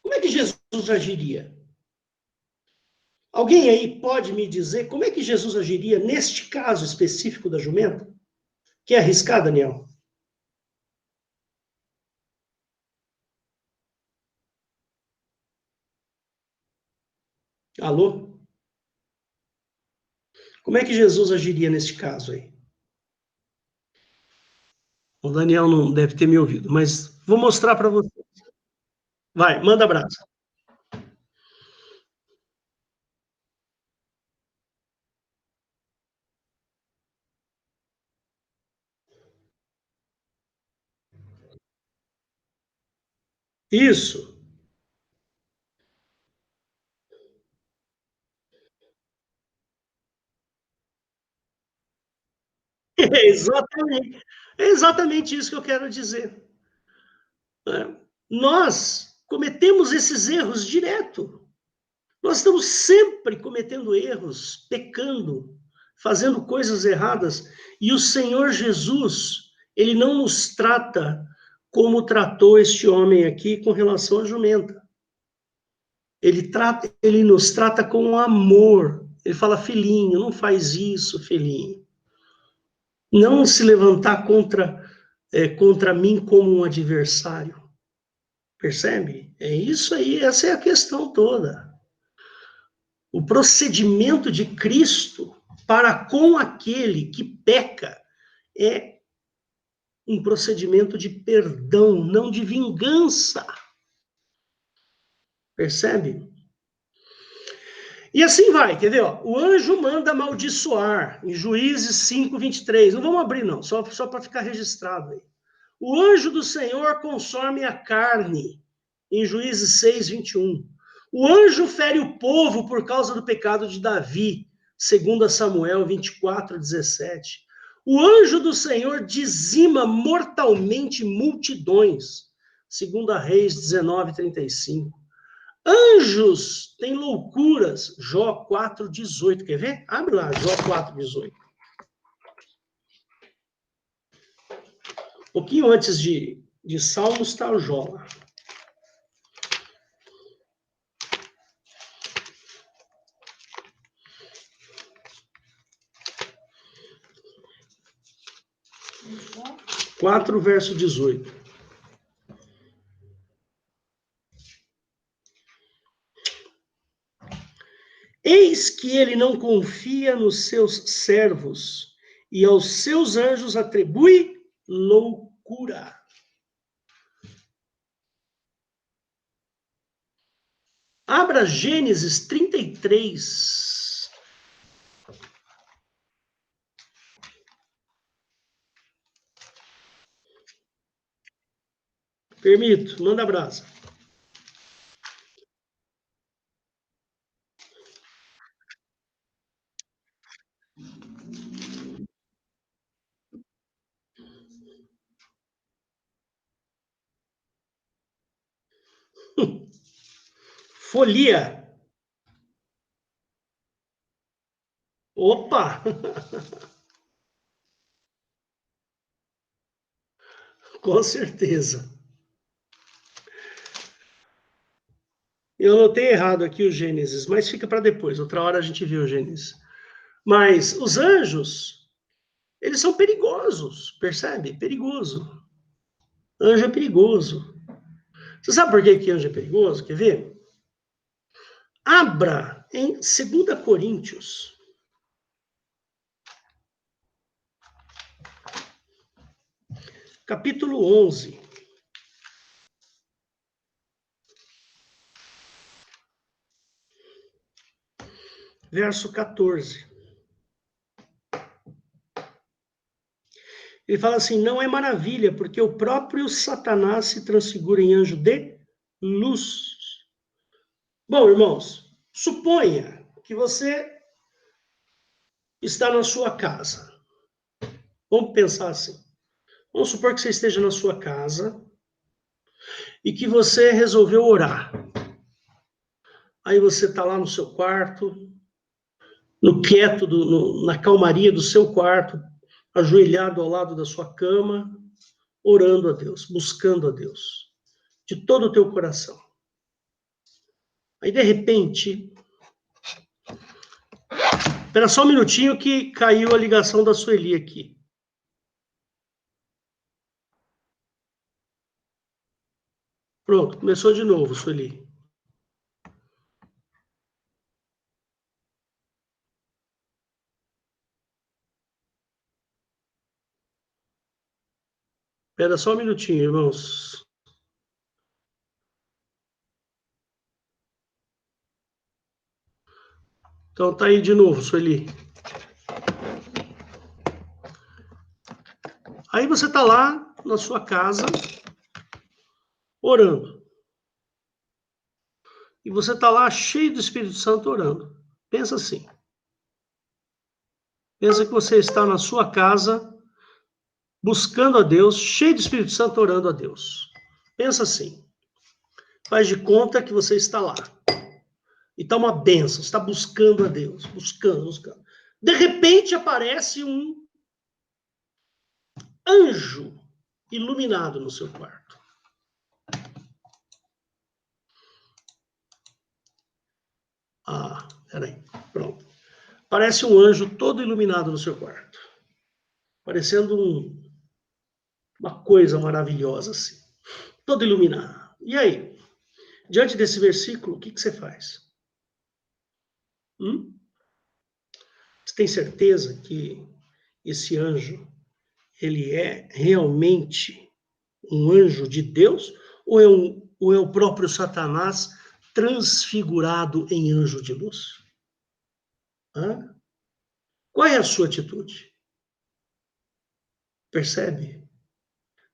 Como é que Jesus agiria? Alguém aí pode me dizer como é que Jesus agiria neste caso específico da jumenta? Quer arriscar, Daniel? Alô? Como é que Jesus agiria neste caso aí? O Daniel não deve ter me ouvido, mas vou mostrar para você. Vai, manda abraço. Isso. É exatamente isso que eu quero dizer. Nós cometemos esses erros direto. Nós estamos sempre cometendo erros, pecando, fazendo coisas erradas. E o Senhor Jesus, ele não nos trata como tratou este homem aqui com relação à jumenta. Ele nos trata com amor. Ele fala, filhinho, não faz isso, filhinho. Não se levantar contra mim como um adversário. Percebe? É isso aí, essa é a questão toda. O procedimento de Cristo para com aquele que peca é um procedimento de perdão, não de vingança. Percebe? E assim vai, quer ver? Ó? O anjo manda amaldiçoar, em Juízes 5, 23. Não vamos abrir, não, só para ficar registrado aí. O anjo do Senhor consome a carne, em Juízes 6, 21. O anjo fere o povo por causa do pecado de Davi, segundo Samuel 24, 17. O anjo do Senhor dizima mortalmente multidões, segundo Reis 19, 35. Anjos têm loucuras, Jó 4,18. Quer ver? Abre lá, Jó 4,18. Um pouquinho antes de Salmos está o Jó lá. Quatro, verso 18. Eis que ele não confia nos seus servos, e aos seus anjos atribui loucura. Abra Gênesis 33. Permito, manda brasa. Folia. Opa! Com certeza. Eu anotei errado aqui o Gênesis, mas fica para depois. Outra hora a gente vê o Gênesis. Mas os anjos, eles são perigosos, percebe? Perigoso. Anjo é perigoso. Você sabe por que anjo é perigoso? Quer ver? Abra em 2 Coríntios. Capítulo 11. Verso 14. Ele fala assim, não é maravilha, porque o próprio Satanás se transfigura em anjo de luz. Bom, irmãos, suponha que você está na sua casa. Vamos pensar assim. Vamos supor que você esteja na sua casa e que você resolveu orar. Aí você está lá no seu quarto, no quieto, na calmaria do seu quarto, ajoelhado ao lado da sua cama, orando a Deus, buscando a Deus, de todo o teu coração. Aí, de repente, espera só um minutinho que caiu a ligação da Sueli aqui. Pronto, começou de novo, Sueli. Espera só um minutinho, irmãos. Então tá aí de novo, Sueli. Aí você está lá na sua casa, orando. E você está lá cheio do Espírito Santo orando. Pensa assim. Pensa que você está na sua casa, buscando a Deus, cheio do Espírito Santo orando a Deus. Pensa assim. Faz de conta que você está lá. E está uma benção, está buscando a Deus. Buscando. De repente aparece um anjo iluminado no seu quarto. Ah, peraí. Pronto. Parece um anjo todo iluminado no seu quarto. Parecendo uma coisa maravilhosa, assim. Todo iluminado. E aí? Diante desse versículo, o que você faz? Você tem certeza que esse anjo, ele é realmente um anjo de Deus? Ou é o próprio Satanás transfigurado em anjo de luz? Hã? Qual é a sua atitude? Percebe?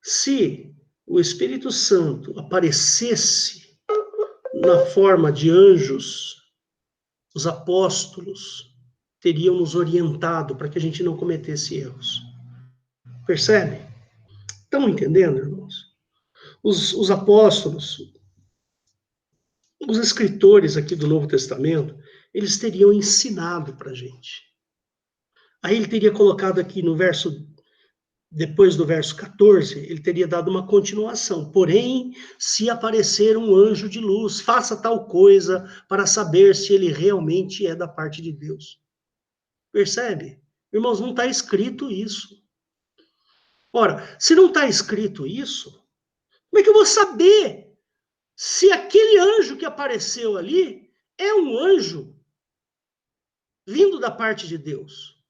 Se o Espírito Santo aparecesse na forma de anjos, os apóstolos teriam nos orientado para que a gente não cometesse erros. Percebe? Estão entendendo, irmãos? Os apóstolos, os escritores aqui do Novo Testamento, eles teriam ensinado para a gente. Aí ele teria colocado aqui no verso, depois do verso 14, ele teria dado uma continuação. Porém, se aparecer um anjo de luz, faça tal coisa para saber se ele realmente é da parte de Deus. Percebe? Irmãos, não está escrito isso. Ora, se não está escrito isso, como é que eu vou saber se aquele anjo que apareceu ali é um anjo vindo da parte de Deus?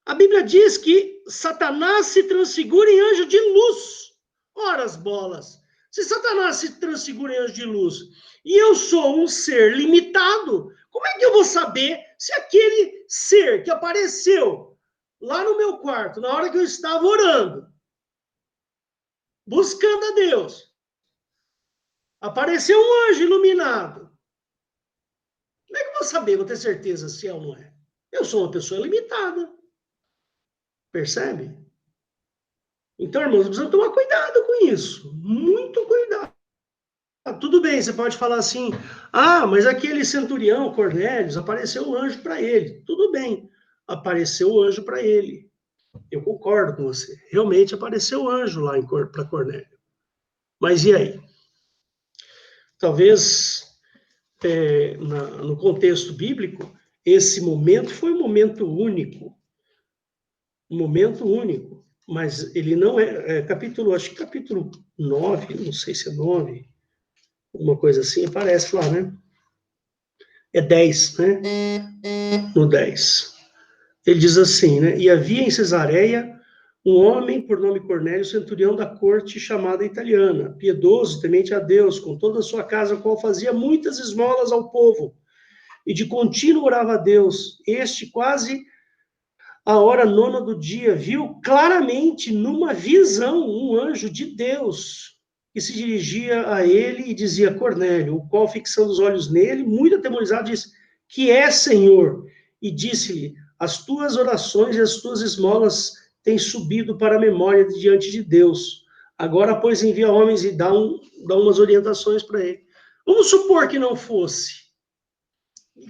A Bíblia diz que Satanás se transfigura em anjo de luz. Ora as bolas. Se Satanás se transfigura em anjo de luz e eu sou um ser limitado, como é que eu vou saber se aquele ser que apareceu lá no meu quarto, na hora que eu estava orando, buscando a Deus, apareceu um anjo iluminado? Como é que eu vou saber, vou ter certeza se é ou não é? Eu sou uma pessoa limitada. Percebe? Então, irmãos, precisamos tomar cuidado com isso. Muito cuidado. Tudo bem, você pode falar assim, mas aquele centurião, Cornélios, apareceu um anjo para ele. Tudo bem, apareceu o anjo para ele. Eu concordo com você. Realmente apareceu o anjo lá para Cornélio. Mas e aí? Talvez, no contexto bíblico, esse momento foi um momento único. Um momento único. Mas ele não capítulo, acho que capítulo 9, não sei se é 9, uma coisa assim, aparece lá, né? É 10, né? No 10. Ele diz assim, né? E havia em Cesareia um homem por nome Cornélio, centurião da corte chamada italiana, piedoso, temente a Deus, com toda a sua casa, o qual fazia muitas esmolas ao povo, e de contínuo orava a Deus. Este, quase a hora nona do dia, viu claramente numa visão um anjo de Deus que se dirigia a ele e dizia: Cornélio, o qual, fixando os olhos nele, muito atemorizado, disse: que é, Senhor? E disse-lhe: as tuas orações e as tuas esmolas têm subido para a memória diante de Deus. Agora, pois, envia homens e dá umas orientações para ele. Vamos supor que não fosse.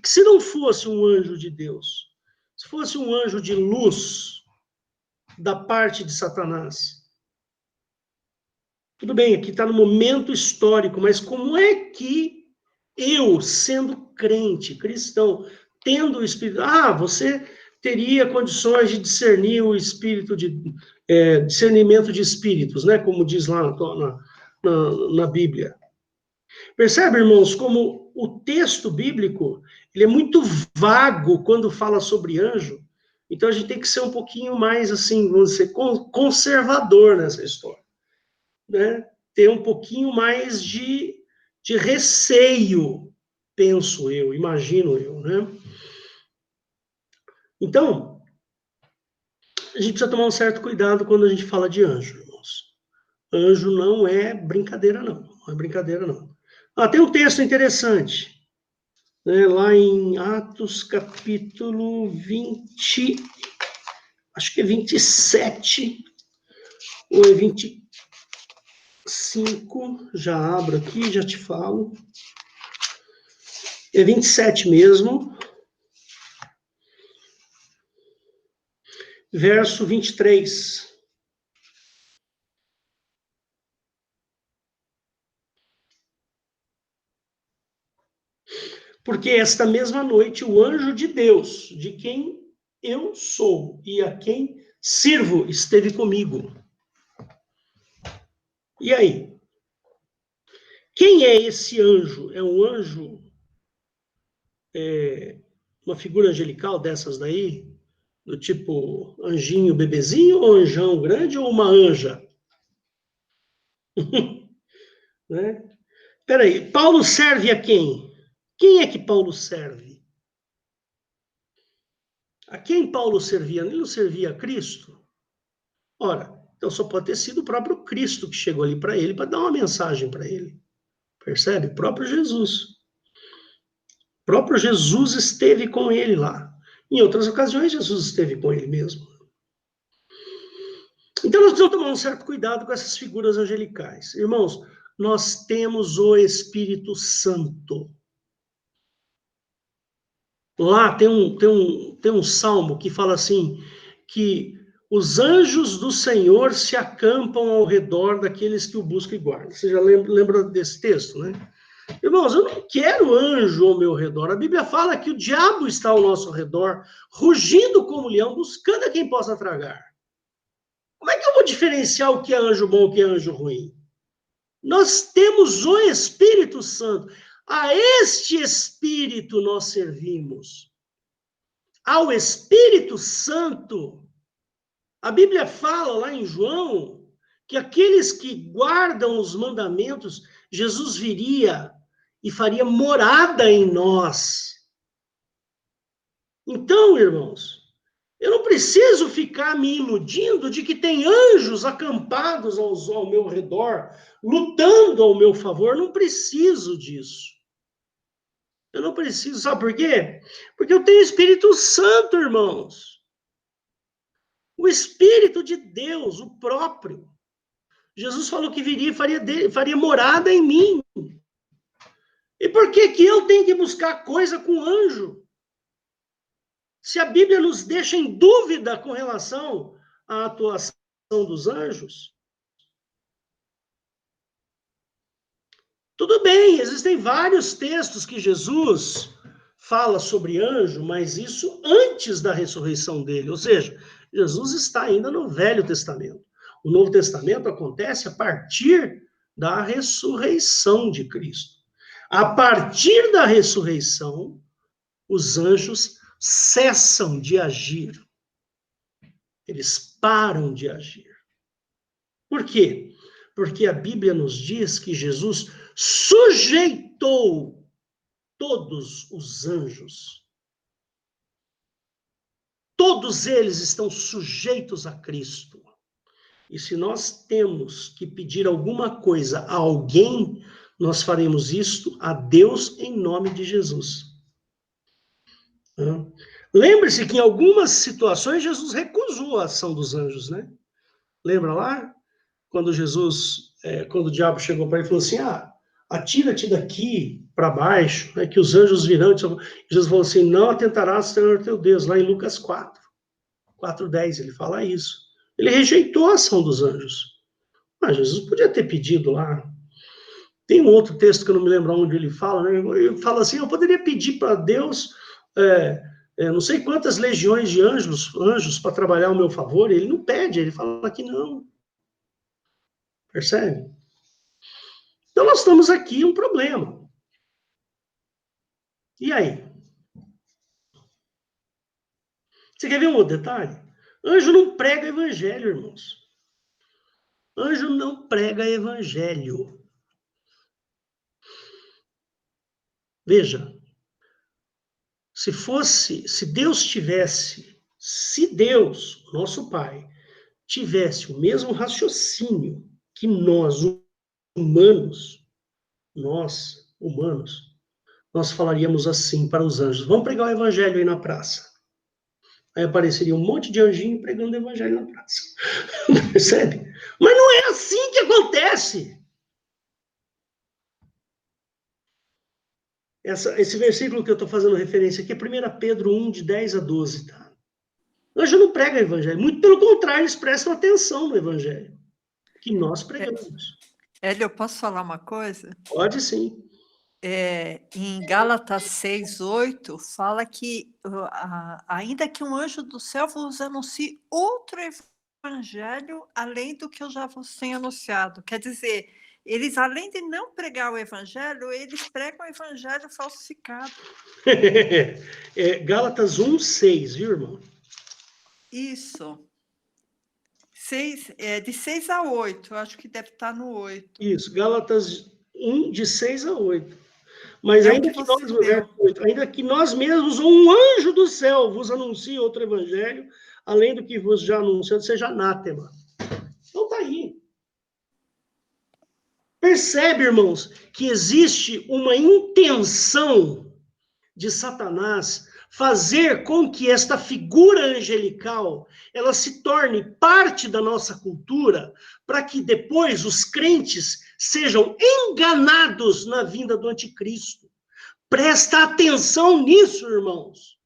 Que se não fosse um anjo de Deus, se fosse um anjo de luz da parte de Satanás. Tudo bem, aqui está no momento histórico, mas como é que eu, sendo crente, cristão, tendo o Espírito... você teria condições de discernir o espírito discernimento de espíritos, né? Como diz lá na Bíblia. Percebe, irmãos, como o texto bíblico ele é muito vago quando fala sobre anjo. Então a gente tem que ser um pouquinho mais, assim, vamos dizer, conservador nessa história, né? Ter um pouquinho mais de receio, penso eu, imagino eu, né? Então, a gente precisa tomar um certo cuidado quando a gente fala de anjo, irmãos. Anjo não é brincadeira, não. Não é brincadeira, não. Tem um texto interessante, né, lá em Atos, capítulo 20, acho que é 27, ou é 25, já abro aqui, já te falo. É 27 mesmo, verso 23. Porque esta mesma noite o anjo de Deus, de quem eu sou, e a quem sirvo esteve comigo. E aí? Quem é esse anjo? É um anjo, uma figura angelical dessas daí? Do tipo anjinho bebezinho, ou anjão grande, ou uma anja? Né? Peraí, Paulo serve a quem? Quem é que Paulo serve? A quem Paulo servia? Ele não servia a Cristo? Ora, então só pode ter sido o próprio Cristo que chegou ali para ele, para dar uma mensagem para ele. Percebe? O próprio Jesus. O próprio Jesus esteve com ele lá. Em outras ocasiões, Jesus esteve com ele mesmo. Então, nós precisamos tomar um certo cuidado com essas figuras angelicais. Irmãos, nós temos o Espírito Santo. Lá tem um salmo que fala assim, que os anjos do Senhor se acampam ao redor daqueles que o buscam e guardam. Você já lembra desse texto, né? Irmãos, eu não quero anjo ao meu redor. A Bíblia fala que o diabo está ao nosso redor, rugindo como leão, buscando a quem possa tragar. Como é que eu vou diferenciar o que é anjo bom e o que é anjo ruim? Nós temos o Espírito Santo. A este Espírito nós servimos. Ao Espírito Santo. A Bíblia fala lá em João que aqueles que guardam os mandamentos, Jesus viria e faria morada em nós. Então, irmãos, eu não preciso ficar me iludindo de que tem anjos acampados ao meu redor, lutando ao meu favor. Eu não preciso disso. Eu não preciso. Sabe por quê? Porque eu tenho o Espírito Santo, irmãos. O Espírito de Deus, o próprio. Jesus falou que viria e faria morada em mim. E por que eu tenho que buscar coisa com anjo? Se a Bíblia nos deixa em dúvida com relação à atuação dos anjos, tudo bem, existem vários textos que Jesus fala sobre anjo, mas isso antes da ressurreição dele, ou seja, Jesus está ainda no Velho Testamento. O Novo Testamento acontece a partir da ressurreição de Cristo. A partir da ressurreição, os anjos cessam de agir. Eles param de agir. Por quê? Porque a Bíblia nos diz que Jesus sujeitou todos os anjos. Todos eles estão sujeitos a Cristo. E se nós temos que pedir alguma coisa a alguém, nós faremos isto a Deus em nome de Jesus. Lembre-se que em algumas situações Jesus recusou a ação dos anjos, né? Lembra lá? Quando quando o diabo chegou para ele e falou assim, atira-te daqui para baixo, né, que os anjos virão. Jesus falou assim, não atentarás ao Senhor teu Deus, lá em Lucas 4:10, ele fala isso. Ele rejeitou a ação dos anjos. Mas Jesus podia ter pedido lá. Tem um outro texto que eu não me lembro onde ele fala, né? Ele fala assim, eu poderia pedir para Deus não sei quantas legiões de anjos para trabalhar ao meu favor. Ele não pede, ele fala que não. Percebe? Então nós estamos aqui um problema. E aí? Você quer ver um outro detalhe? Anjo não prega evangelho, irmãos. Anjo não prega evangelho. Veja, se Deus, nosso Pai, tivesse o mesmo raciocínio que nós humanos, nós falaríamos assim para os anjos, vamos pregar o evangelho aí na praça. Aí apareceria um monte de anjinho pregando o evangelho na praça. Percebe? Mas não é assim que acontece. Esse versículo que eu estou fazendo referência aqui é 1 Pedro 1, de 10 a 12, tá? Anjo não prega o evangelho. Muito pelo contrário, eles prestam atenção no evangelho que nós pregamos. Hélio, eu posso falar uma coisa? Pode sim. em Gálatas 6:8, fala que ainda que um anjo do céu vos anuncie outro evangelho além do que eu já vos tenho anunciado. Quer dizer, eles, além de não pregar o evangelho, eles pregam o evangelho falsificado. Gálatas 1:6, viu, irmão? Isso. De 6 a 8, eu acho que deve estar no 8. Isso, Gálatas 1, de 6 a 8. Mas É o ainda que que você nós, leu. ainda que nós mesmos, ou um anjo do céu, vos anuncie outro evangelho, além do que vos já anunciado, seja anátema. Então tá aí. Percebe, irmãos, que existe uma intenção de Satanás fazer com que esta figura angelical ela se torne parte da nossa cultura, para que depois os crentes sejam enganados na vinda do anticristo. Presta atenção nisso, irmãos.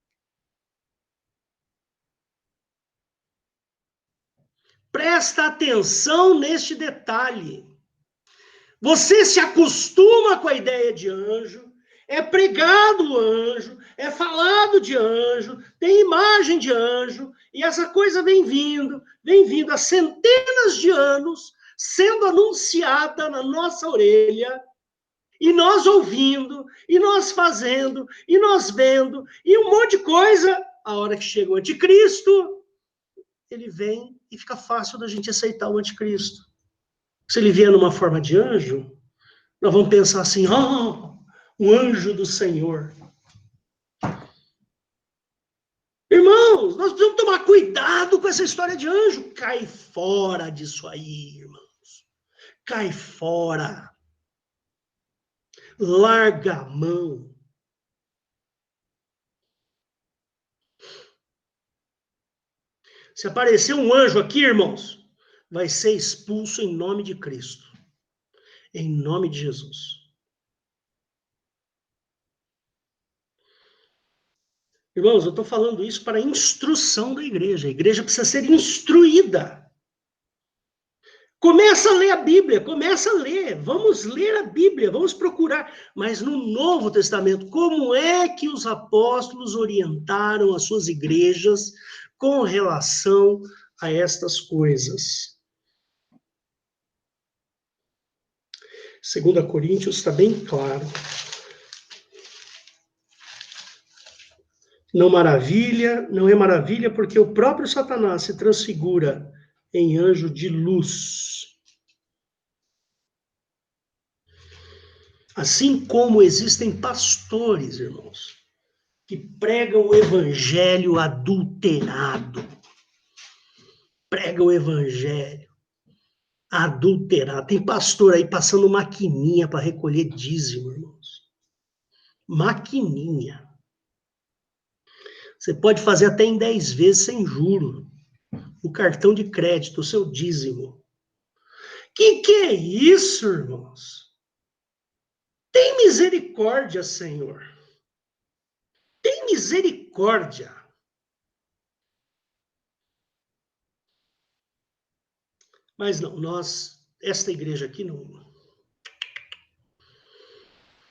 Presta atenção neste detalhe. Você se acostuma com a ideia de anjo, é pregado o anjo, é falado de anjo, tem imagem de anjo, e essa coisa vem vindo há centenas de anos, sendo anunciada na nossa orelha, e nós ouvindo, e nós fazendo, e nós vendo, e um monte de coisa. A hora que chega o anticristo, ele vem e fica fácil da gente aceitar o anticristo. Se ele vier numa forma de anjo, nós vamos pensar assim, o anjo do Senhor. Irmãos, nós precisamos tomar cuidado com essa história de anjo. Cai fora disso aí, irmãos. Cai fora. Larga a mão. Se aparecer um anjo aqui, irmãos, vai ser expulso em nome de Cristo. Em nome de Jesus. Irmãos, eu estou falando isso para a instrução da igreja. A igreja precisa ser instruída. Começa a ler a Bíblia, começa a ler. Vamos ler a Bíblia, vamos procurar. Mas no Novo Testamento, como é que os apóstolos orientaram as suas igrejas com relação a estas coisas? 2 Coríntios está bem claro. Não é maravilha, porque o próprio Satanás se transfigura em anjo de luz. Assim como existem pastores, irmãos, que pregam o evangelho adulterado. Pregam o evangelho adulterado. Tem pastor aí passando maquininha para recolher dízimo, irmãos. Maquininha. Você pode fazer até em 10 vezes sem juro. O cartão de crédito, o seu dízimo. Que é isso, irmãos? Tem misericórdia, Senhor. Tem misericórdia. Mas não, esta igreja aqui não.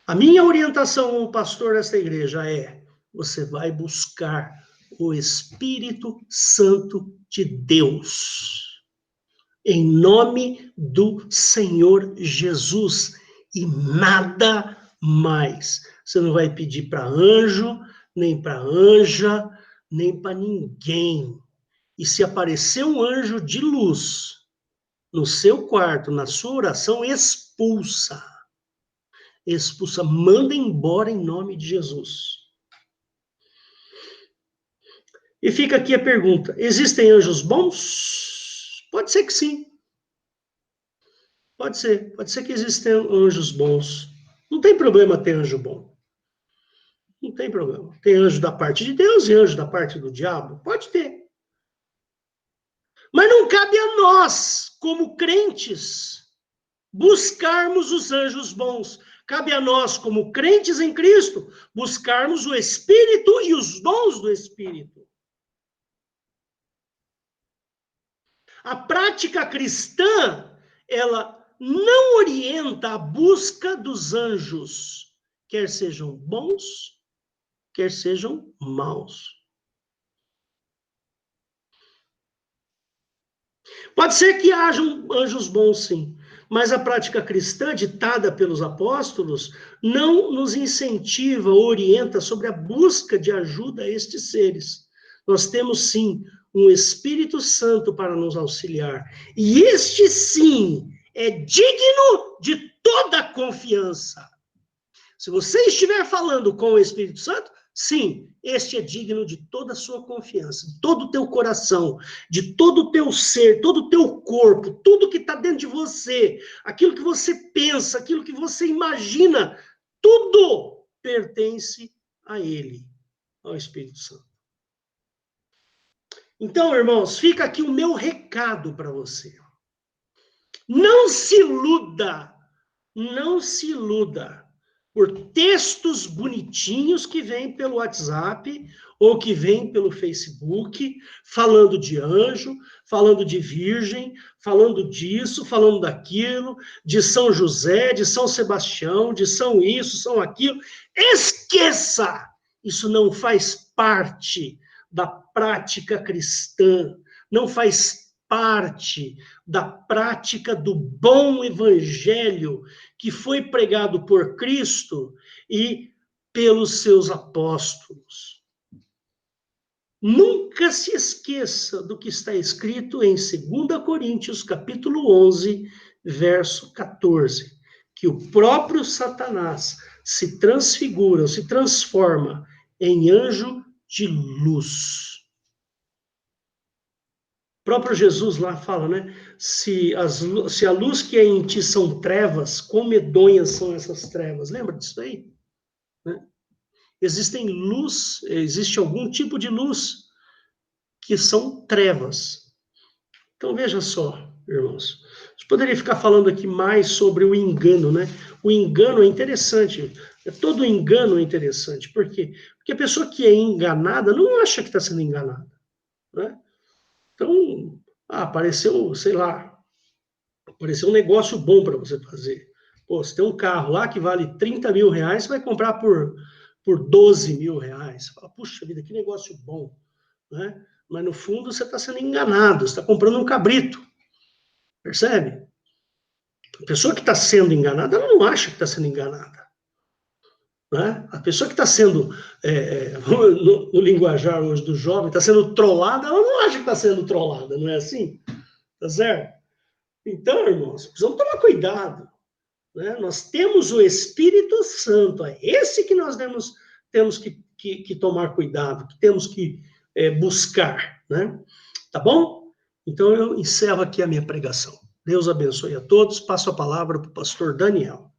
A minha orientação como pastor desta igreja é: você vai buscar o Espírito Santo de Deus, em nome do Senhor Jesus, e nada mais. Você não vai pedir para anjo, nem para anja, nem para ninguém. E se aparecer um anjo de luz no seu quarto, na sua oração, expulsa. Expulsa, manda embora em nome de Jesus. E fica aqui a pergunta: existem anjos bons? Pode ser que sim. Pode ser que existam anjos bons. Não tem problema ter anjo bom. Não tem problema. Tem anjo da parte de Deus e anjo da parte do diabo? Pode ter. Mas não cabe a nós, como crentes, buscarmos os anjos bons. Cabe a nós, como crentes em Cristo, buscarmos o Espírito e os dons do Espírito. A prática cristã, ela não orienta a busca dos anjos. quer sejam bons, quer sejam maus. Pode ser que hajam anjos bons, sim, mas a prática cristã, ditada pelos apóstolos, não nos incentiva ou orienta sobre a busca de ajuda a estes seres. Nós temos, sim, um Espírito Santo para nos auxiliar. E este, sim, é digno de toda confiança. Se você estiver falando com o Espírito Santo, sim, este é digno de toda a sua confiança, de todo o teu coração, de todo o teu ser, todo o teu corpo, tudo que está dentro de você, aquilo que você pensa, aquilo que você imagina, tudo pertence a Ele, ao Espírito Santo. Então, irmãos, fica aqui o meu recado para você. Não se iluda por textos bonitinhos que vêm pelo WhatsApp ou que vêm pelo Facebook, falando de anjo, falando de virgem, falando disso, falando daquilo, de São José, de São Sebastião, de São isso, São aquilo. Esqueça! Isso não faz parte da prática cristã, não faz parte da prática do bom evangelho que foi pregado por Cristo e pelos seus apóstolos. Nunca se esqueça do que está escrito em 2 Coríntios, capítulo 11, verso 14, que o próprio Satanás se transfigura, se transforma em anjo de luz. O próprio Jesus lá fala, né? Se a luz que é em ti são trevas, quão medonhas são essas trevas? Lembra disso aí? Né? Existe algum tipo de luz que são trevas. Então veja só, irmãos. A gente poderia ficar falando aqui mais sobre o engano, né? O engano é interessante. Todo engano é interessante. Por quê? Porque a pessoa que é enganada não acha que está sendo enganada, né? Então, apareceu, sei lá, apareceu um negócio bom para você fazer. Pô, você tem um carro lá que vale 30 mil reais, você vai comprar por 12 mil reais. Você fala, puxa vida, que negócio bom, né? Mas no fundo você está sendo enganado, você está comprando um cabrito, percebe? A pessoa que está sendo enganada, ela não acha que está sendo enganada. Né? A pessoa que está sendo, no linguajar hoje do jovem, está sendo trollada, ela não acha que está sendo trollada, não é assim? Tá certo? Então, irmãos, precisamos tomar cuidado. Né? Nós temos o Espírito Santo, é esse que nós temos que tomar cuidado, que temos que buscar. Né? Tá bom? Então, eu encerro aqui a minha pregação. Deus abençoe a todos. Passo a palavra para o pastor Daniel.